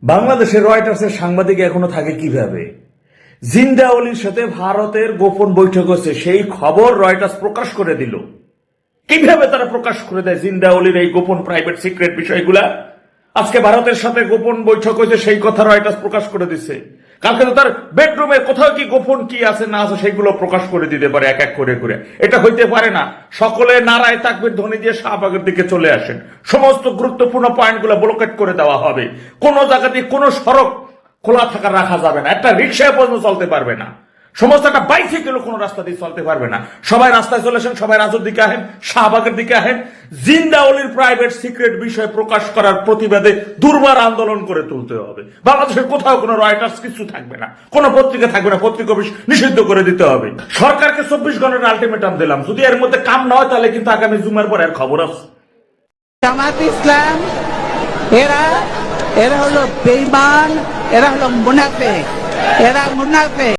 বাংলাদেশের রয়টার্সের সাংবাদিক এখনো থাকে কিভাবে? জিন্দা অলির সাথে ভারতের গোপন বৈঠক হচ্ছে সেই খবর রয়টার্স প্রকাশ করে দিল। কিভাবে তারা প্রকাশ করে দেয় জিন্দা অলির এই গোপন প্রাইভেট সিক্রেট বিষয়গুলা? আজকে ভারতের সাথে গোপন বৈঠক হয়েছে সেই কথা রয়টার্স প্রকাশ করে দিচ্ছে। কালকে তো তার বেডরুমে কোথাও কি গোপন কি আছে না আছে সেগুলো প্রকাশ করে দিতে পারে এক এক করে করে। এটা হইতে পারে না। সকলে নারায় তাকবীর ধ্বনি দিয়ে শাহবাগের দিকে চলে আসেন। সমস্ত গুরুত্বপূর্ণ পয়েন্টগুলো ব্লকেট করে দেওয়া হবে। কোনো জায়গাতে কোনো সড়ক খোলা থাকা রাখা যাবে না। একটা রিক্সায় পর্যন্ত চলতে পারবে না। সমস্ত একটা বাইসাইকেলও কোনো রাস্তা দিয়ে চলতে পারবে না। সবাই রাস্তায় চলে আসেন, সবাই রাজুর দিকে আহেন, শাহবাগের দিকে আহেন। জিন্দা অলির প্রাইভেট সিক্রেট বিষয় প্রকাশ করার প্রতিবাদে দুর্বার আন্দোলন করে তুলতে হবে। বাংলাদেশের কোথাও কোনো রয়টার্স কিছু থাকবে না, কোনো পত্রিকা থাকবে না, পত্রিকা নিষিদ্ধ করে দিতে হবে। সরকারকে 24 ঘন্টার আলটিমেটাম দিলাম, যদি এর মধ্যে কাম না হয় তাহলে কিন্তু আগামী জুমার পর এর খবর আছে। জামাত ইসলাম এরা এরা হলো বেঈমান, এরা হলো মুনাফিক, এরা মুনাফিক।